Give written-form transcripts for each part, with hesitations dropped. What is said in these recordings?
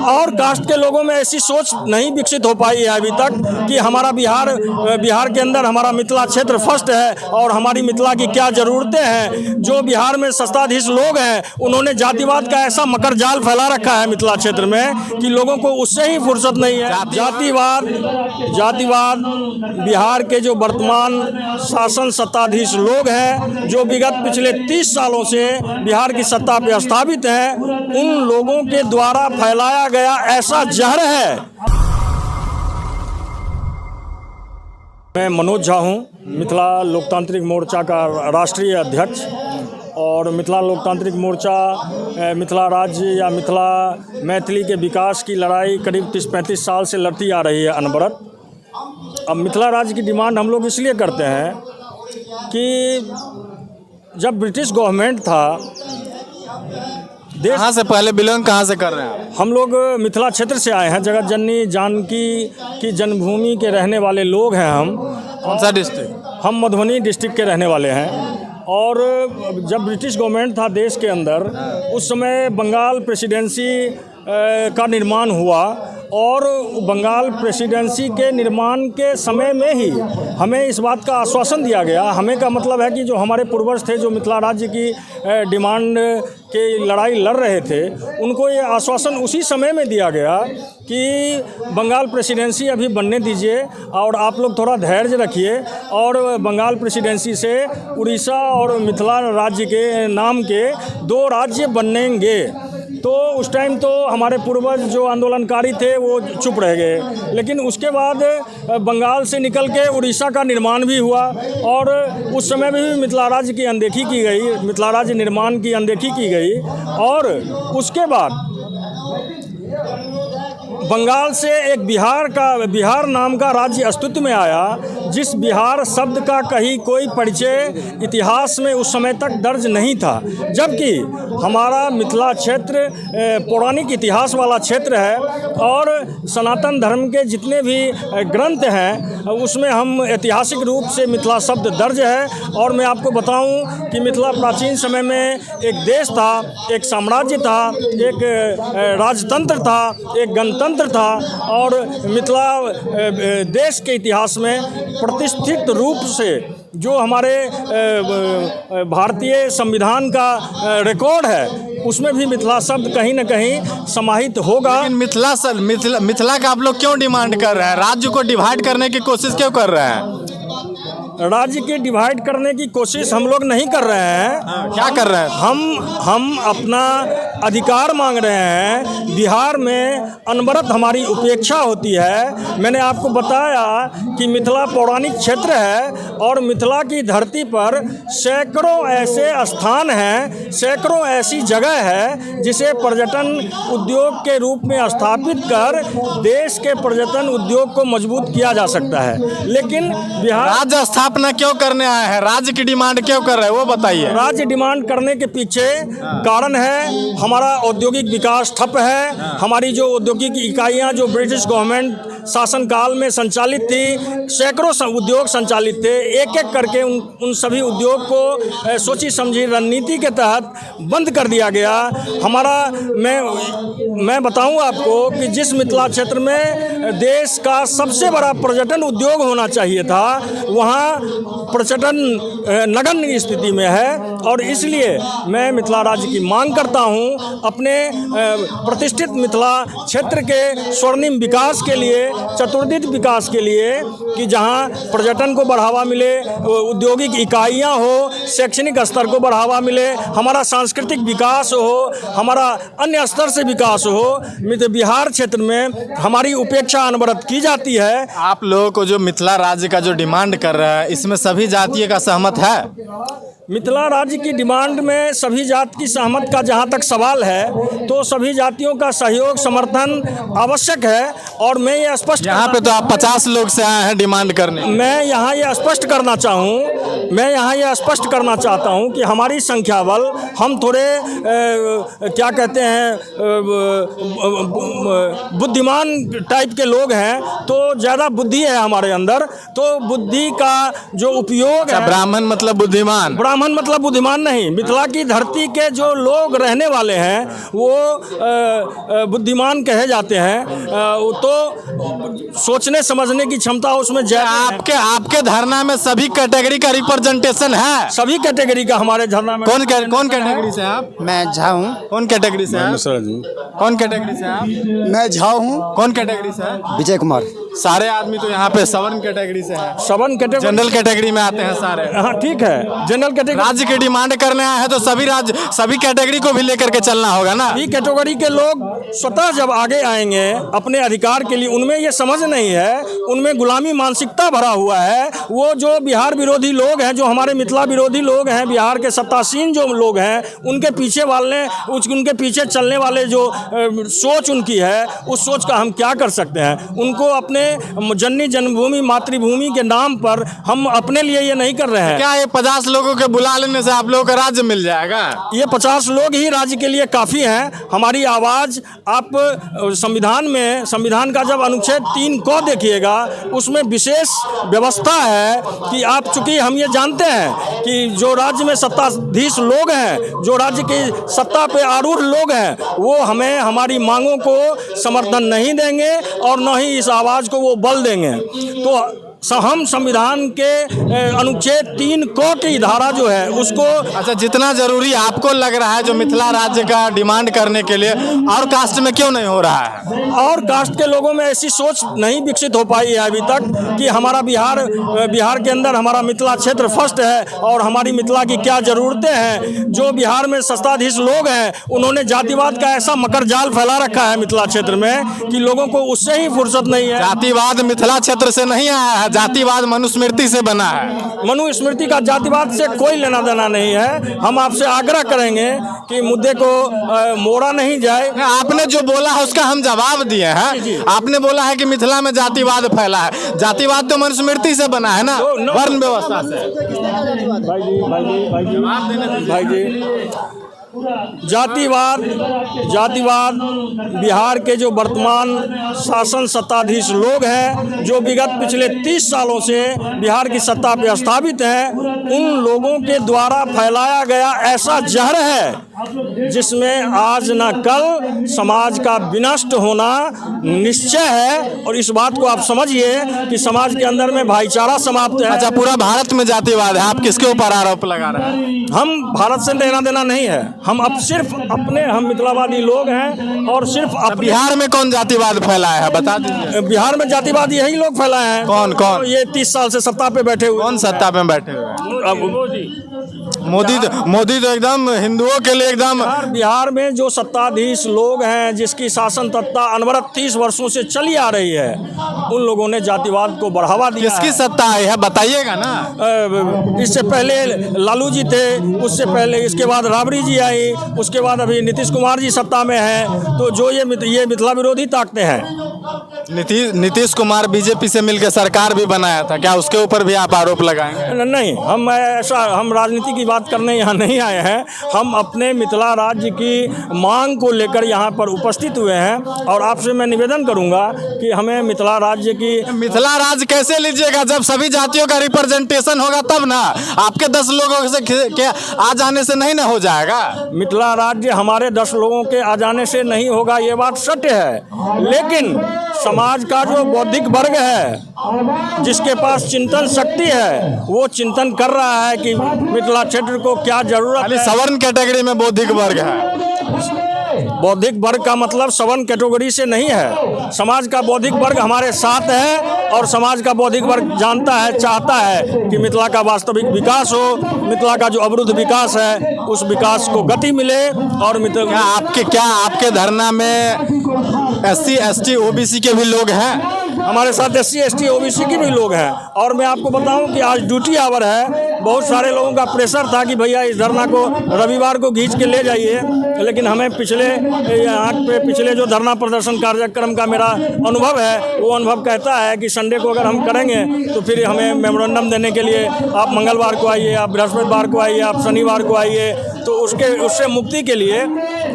और कास्ट के लोगों में ऐसी सोच नहीं विकसित हो पाई है अभी तक कि हमारा बिहार के अंदर हमारा मिथिला क्षेत्र फर्स्ट है और हमारी मिथिला की क्या ज़रूरतें हैं। जो बिहार में सत्ताधीश लोग हैं उन्होंने जातिवाद का ऐसा मकर जाल फैला रखा है मिथिला क्षेत्र में कि लोगों को उससे ही फुर्सत नहीं है। जातिवाद बिहार के जो वर्तमान शासन सत्ताधीश लोग हैं जो विगत पिछले 30 सालों से बिहार की सत्ता पर स्थापित हैं, उन लोगों के द्वारा फैलाया गया ऐसा जहर है। मैं मनोज झा हूँ, मिथिला लोकतांत्रिक मोर्चा का राष्ट्रीय अध्यक्ष। और मिथिला लोकतांत्रिक मोर्चा मिथिला राज्य या मिथिला मैथिली के विकास की लड़ाई करीब 30-35 साल से लड़ती आ रही है अनवरत। अब मिथिला राज्य की डिमांड हम लोग इसलिए करते हैं कि जब ब्रिटिश गवर्नमेंट था, कहाँ से पहले बिलोंग कहाँ से कर रहे हैं? हम लोग मिथिला क्षेत्र से आए हैं। जगत जननी जानकी की जन्मभूमि के रहने वाले लोग हैं हम। कौन सा डिस्ट्रिक्ट? हम मधुबनी डिस्ट्रिक्ट के रहने वाले हैं। और जब ब्रिटिश गवर्नमेंट था देश के अंदर, उस समय बंगाल प्रेसिडेंसी का निर्माण हुआ और बंगाल प्रेसिडेंसी के निर्माण के समय में ही हमें इस बात का आश्वासन दिया गया। हमें का मतलब है कि जो हमारे पूर्वज थे जो मिथिला राज्य की डिमांड की लड़ाई लड़ रहे थे, उनको ये आश्वासन उसी समय में दिया गया कि बंगाल प्रेसिडेंसी अभी बनने दीजिए और आप लोग थोड़ा धैर्य रखिए और बंगाल प्रेसिडेंसी से उड़ीसा और मिथिला राज्य के नाम के 2 राज्य बनेंगे। तो उस टाइम तो हमारे पूर्वज जो आंदोलनकारी थे वो चुप रह गए, लेकिन उसके बाद बंगाल से निकल के उड़ीसा का निर्माण भी हुआ और उस समय भी मिथिला राज्य की अनदेखी की गई, मिथिला राज्य निर्माण की अनदेखी की गई। और उसके बाद बंगाल से एक बिहार नाम का राज्य अस्तित्व में आया, जिस बिहार शब्द का कहीं कोई परिचय इतिहास में उस समय तक दर्ज नहीं था। जबकि हमारा मिथिला क्षेत्र पौराणिक इतिहास वाला क्षेत्र है और सनातन धर्म के जितने भी ग्रंथ हैं उसमें हम ऐतिहासिक रूप से मिथिला शब्द दर्ज है। और मैं आपको बताऊं कि मिथिला प्राचीन समय में एक देश था, एक साम्राज्य था, एक राजतंत्र था, एक गणतंत्र था और मिथिला देश के इतिहास में प्रतिष्ठित रूप से जो हमारे भारतीय संविधान का रिकॉर्ड है उसमें भी मिथिला शब्द कहीं न कहीं समाहित होगा। लेकिन मिथिला का आप लोग क्यों डिमांड कर रहे हैं? राज्य को डिवाइड करने की कोशिश क्यों कर रहे हैं? राज्य के डिवाइड करने की कोशिश हम लोग नहीं कर रहे हैं। क्या कर रहे हैं? हम अपना अधिकार मांग रहे हैं। बिहार में अनवरत हमारी उपेक्षा होती है। मैंने आपको बताया कि मिथिला पौराणिक क्षेत्र है और मिथिला की धरती पर सैकड़ों ऐसे स्थान हैं, सैकड़ों ऐसी जगह है जिसे पर्यटन उद्योग के रूप में स्थापित कर देश के पर्यटन उद्योग को मजबूत किया जा सकता है। लेकिन बिहार राज्य स्थापना क्यों करने आए हैं? राज्य की डिमांड क्यों कर रहे हैं वो बताइए। राज्य डिमांड करने के पीछे कारण है हमारा औद्योगिक विकास ठप है। हमारी जो औद्योगिक इकाइयां जो ब्रिटिश गवर्नमेंट शासनकाल में संचालित थी, सैकड़ों उद्योग संचालित थे, एक एक करके उन सभी उद्योग को सोची समझी रणनीति के तहत बंद कर दिया गया। हमारा मैं बताऊं आपको कि जिस मिथिला क्षेत्र में देश का सबसे बड़ा पर्यटन उद्योग होना चाहिए था, वहाँ पर्यटन नगण्य स्थिति में है। और इसलिए मैं मिथिला राज्य की मांग करता हूँ अपने प्रतिष्ठित मिथिला क्षेत्र के स्वर्णिम विकास के लिए, चतुर्दित विकास के लिए, कि जहाँ पर्यटन को बढ़ावा मिले, औद्योगिक इकाइयाँ हो, शैक्षणिक स्तर को बढ़ावा मिले, हमारा सांस्कृतिक विकास हो, हमारा अन्य स्तर से विकास हो। बिहार क्षेत्र में हमारी उपेक्षा अनवरत की जाती है। आप लोगों को जो मिथिला राज्य का जो डिमांड कर रहा है इसमें सभी जातीय का सहमत है? मिथिला राज्य की डिमांड में सभी जात की सहमत का जहाँ तक सवाल है तो सभी जातियों का सहयोग समर्थन आवश्यक है। और मैं ये स्पष्ट यहाँ पे तो आप 50 लोग से आए हैं डिमांड करने। मैं यहाँ ये स्पष्ट करना चाहता हूँ कि हमारी संख्या बल, हम थोड़े क्या कहते हैं बुद्धिमान टाइप के लोग हैं, तो ज़्यादा बुद्धि है हमारे अंदर, तो बुद्धि का जो उपयोग है। ब्राह्मण मतलब बुद्धिमान? ब्राह्मण मतलब बुद्धिमान नहीं, मिथिला की धरती के जो लोग रहने वाले हैं वो बुद्धिमान कहे जाते हैं। तो सोचने समझने की क्षमता उसमें आपके धरना में सभी कैटेगरी का रिप्रेजेंटेशन है? सभी कैटेगरी का हमारे धरना में। कौन कैटेगरी से आप? मैं झा हूँ। कौन कैटेगरी से आप? कौन कैटेगरी से आप? मैं झा हूँ। कौन कैटेगरी से आप? विजय कुमार। सारे आदमी तो यहाँ पे सवर्ण कैटेगरी से है। सवर्ण कैटेगरी, जनरल कैटेगरी में आते हैं सारे। हाँ ठीक है, जनरल कैटेगरी। राज्य की डिमांड करने आए हैं तो सभी कैटेगरी को भी लेकर के चलना होगा ना। सभी कैटेगरी के लोग स्वतः जब आगे आएंगे अपने अधिकार के लिए, उनमें ये समझ नहीं है, उनमें गुलामी मानसिकता भरा हुआ है। वो जो बिहार विरोधी लोग हैं, जो हमारे मिथिला विरोधी लोग हैं, बिहार के सत्तासीन जो लोग हैं, उनके पीछे उनके पीछे चलने वाले जो सोच उनकी है, उस सोच का हम क्या कर सकते हैं। उनको अपने जननी जन्मभूमि मातृभूमि के नाम पर हम अपने लिए ये नहीं कर रहे हैं। क्या ये 50 लोगों के बुला लेने से आप लोगों का राज्य मिल जाएगा? ये 50 लोग ही राज्य के लिए काफ़ी हैं। हमारी आवाज़ आप संविधान का जब अनुच्छेद 3 को देखिएगा, उसमें विशेष व्यवस्था है कि आप, चूंकि हम ये जानते हैं कि जो राज्य में सत्ताधीश लोग हैं, जो राज्य की सत्ता पे आरूढ़ लोग हैं, वो हमें हमारी मांगों को समर्थन नहीं देंगे और न ही इस आवाज़ को वो बल देंगे। तो हम संविधान के अनुच्छेद 3 को की धारा जो है उसको, अच्छा, जितना जरूरी आपको लग रहा है जो मिथिला राज्य का डिमांड करने के लिए, और कास्ट में क्यों नहीं हो रहा है? और कास्ट के लोगों में ऐसी सोच नहीं विकसित हो पाई है अभी तक कि हमारा बिहार के अंदर हमारा मिथिला क्षेत्र फर्स्ट है और हमारी मिथिला की क्या ज़रूरतें हैं। जो बिहार में सत्ताधीश लोग हैं, उन्होंने जातिवाद का ऐसा मकर जाल फैला रखा है मिथिला क्षेत्र में कि लोगों को उससे ही फुर्सत नहीं है। जातिवाद मिथिला क्षेत्र से नहीं आया है, जातिवाद मनुस्मृति से बना है। मनुस्मृति का जातिवाद से कोई लेना देना नहीं है। हम आपसे आग्रह करेंगे कि मुद्दे को मोड़ा नहीं जाए। आपने जो बोला है उसका हम जवाब दिए हैं। आपने बोला है कि मिथिला में जातिवाद फैला है। जातिवाद तो मनुस्मृति से बना है ना, वर्ण व्यवस्था से। भाई जी, जातिवाद बिहार के जो वर्तमान शासन सत्ताधीश लोग हैं, जो विगत पिछले 30 सालों से बिहार की सत्ता पे स्थापित हैं, उन लोगों के द्वारा फैलाया गया ऐसा जहर है जिसमें आज न कल समाज का विनष्ट होना निश्चय है। और इस बात को आप समझिए कि समाज के अंदर में भाईचारा समाप्त है। अच्छा, पूरा भारत में जातिवाद है, आप किसके ऊपर आरोप लगा रहे हैं? हम भारत से लेना देना नहीं है। हम अब सिर्फ हम मिथिलावादी लोग हैं और सिर्फ बिहार में कौन जातिवाद फैलाया है, बता दीजिए। बिहार में जातिवाद यही लोग फैलाए हैं। कौन? ये 30 साल से सत्ता पे बैठे हुए। कौन सत्ता पे बैठे हुए? मोदी तो एकदम हिंदुओं के लिए एकदम। बिहार में जो सत्ताधीश लोग हैं, जिसकी शासन सत्ता अनवरत 30 वर्षों से चली आ रही है, उन लोगों ने जातिवाद को बढ़ावा दिया। किसकी सत्ता आई है बताइएगा ना। इससे पहले लालू जी थे, उससे पहले इसके बाद राबड़ी जी आई, उसके बाद अभी नीतीश कुमार जी सत्ता में हैं। तो जो ये मिथिला विरोधी ताकतें हैं। नीतीश कुमार बीजेपी से मिलकर सरकार भी बनाया था, क्या उसके ऊपर भी आप आरोप लगाएंगे? नहीं, हम राजनीति की बात करने यहाँ नहीं आए हैं। हम अपने मिथिला राज्य की मांग को लेकर यहाँ पर उपस्थित हुए हैं और आपसे मैं निवेदन करूँगा कि हमें मिथिला राज्य की। मिथिला राज्य कैसे लीजिएगा जब सभी जातियों का रिप्रेजेंटेशन होगा तब ना। आपके 10 लोगों से आ जाने से नहीं ना हो जाएगा। मिथिला राज्य हमारे 10 लोगों के आ जाने से नहीं होगा, ये बात सत्य है। लेकिन समाज का जो बौद्धिक वर्ग है, जिसके पास चिंतन शक्ति है, वो चिंतन कर रहा है कि मिथिला क्षेत्र को क्या जरूरत है। सवर्ण कैटेगरी में बौद्धिक वर्ग है। बौद्धिक वर्ग का मतलब सवर्ण कैटेगरी से नहीं है। समाज का बौद्धिक वर्ग हमारे साथ है और समाज का बौद्धिक वर्ग जानता है, चाहता है कि मिथिला का वास्तविक विकास हो, मिथिला का जो अवरुद्ध विकास है उस विकास को गति मिले। और क्या आपके धरना में SC ST OBC के भी लोग हैं? हमारे साथ SC ST OBC के भी लोग हैं। और मैं आपको बताऊं कि आज ड्यूटी आवर है। बहुत सारे लोगों का प्रेशर था कि भैया इस धरना को रविवार को खींच के ले जाइए, लेकिन हमें पिछले जो धरना प्रदर्शन कार्यक्रम का मेरा अनुभव है, वो अनुभव कहता है कि संडे को अगर हम करेंगे तो फिर हमें मेमोरेंडम देने के लिए आप मंगलवार को आइए, आप बृहस्पतिवार को आइए, आप शनिवार को आइए। तो उससे मुक्ति के लिए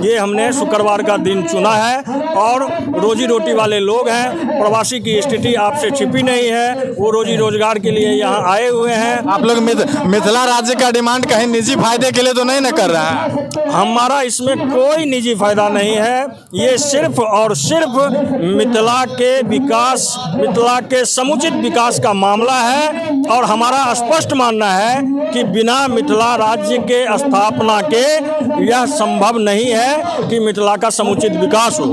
ये हमने शुक्रवार का दिन चुना है और रोजी रोटी वाले लोग हैं। प्रवासी की स्थिति आपसे छिपी नहीं है, वो रोजी रोजगार के लिए यहाँ आए हुए हैं। आप लोग मिथिला राज्य का डिमांड कहीं निजी फायदे के लिए तो नहीं न कर रहा है? हमारा इसमें कोई निजी फायदा नहीं है, ये सिर्फ और सिर्फ मिथिला के विकास, मिथिला के समुचित विकास का मामला है। और हमारा स्पष्ट मानना है कि बिना मिथिला राज्य के स्थापना के यह संभव नहीं है कि मिथिला का समुचित विकास हो।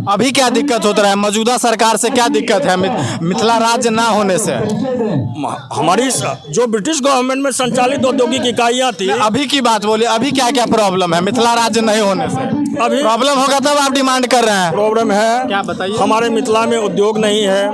अभी क्या दिक्कत होता है? मौजूदा सरकार से क्या दिक्कत है मिथिला राज्य ना होने से? हमारी जो ब्रिटिश गवर्नमेंट में संचालित औद्योगिक इकाइयां थी, अभी की बात बोलिए, अभी क्या क्या प्रॉब्लम है मिथिला राज्य नहीं होने से? अभी प्रॉब्लम होगा तब आप डिमांड कर रहे हैं। प्रॉब्लम है, क्या बताइए? हमारे मिथिला में उद्योग नहीं है,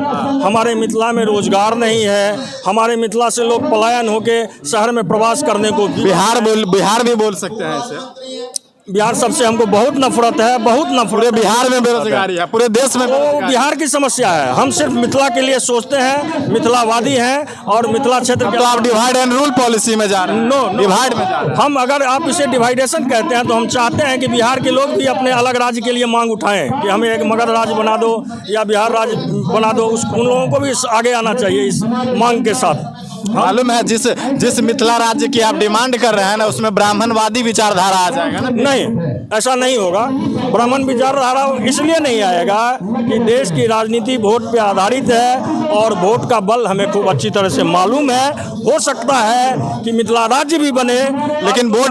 हमारे मिथिला में रोजगार नहीं है, हमारे मिथिला से लोग पलायन होके शहर में प्रवास करने को बिहार भी बोल सकते हैं इसे। बिहार सबसे हमको बहुत नफरत है, बहुत नफरत। पूरे बिहार में बेरोजगारी है, पूरे देश में वो बिहार की समस्या है। हम सिर्फ मिथिला के लिए सोचते हैं, मिथिलावादी हैं और मिथिला क्षेत्र तो आप डिवाइड एंड रूल पॉलिसी में जा रहे हैं। नो डिवाइड में जा रहे हैं। हम अगर आप इसे डिवाइडेशन कहते हैं तो हम चाहते हैं कि बिहार के लोग भी अपने अलग राज्य के लिए मांग उठाएं कि हमें एक मगध राज्य बना दो या बिहार राज्य बना दो। उन लोगों को भी आगे आना चाहिए इस मांग के साथ। मालूम है जिस मिथिला राज्य की आप डिमांड कर रहे हैं ना, उसमें ब्राह्मणवादी विचारधारा आ जाएगा ना? नहीं, ऐसा नहीं होगा। ब्राह्मण विचारधारा इसलिए नहीं आएगा कि देश की राजनीति वोट पे आधारित है और वोट का बल हमें खूब अच्छी तरह से मालूम है। हो सकता है कि मिथिला राज्य भी बने, लेकिन वोट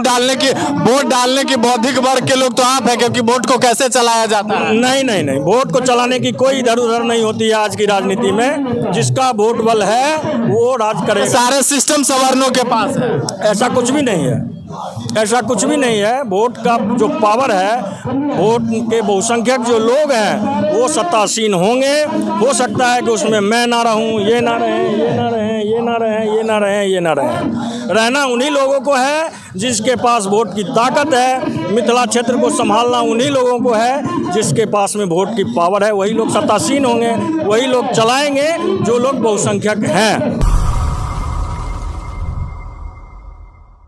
डालने की बौद्धिक वर्ग के लोग तो आप है, क्योंकि वोट को कैसे चलाया जाता है? नहीं, वोट को चलाने की कोई इधर उधर नहीं होती है आज की राजनीति में। जिसका वोट बल है वो राज करे। सारे सिस्टम सवर्णों के पास है। ऐसा कुछ भी नहीं है, ऐसा कुछ भी नहीं है। वोट का जो पावर है, वोट के बहुसंख्यक जो लोग हैं वो सत्तासीन होंगे। हो सकता है कि उसमें मैं ना रहूं, ये ना रहें, ये ना रहें, ये ना रहें, ये ना रहें, ये ना रहें। रहना उन्हीं लोगों को है जिसके पास वोट की ताकत है। मिथिला क्षेत्र को संभालना उन्हीं लोगों को है जिसके पास में वोट की पावर है। वही लोग सत्तासीन होंगे, वही लोग चलाएंगे जो लोग बहुसंख्यक हैं।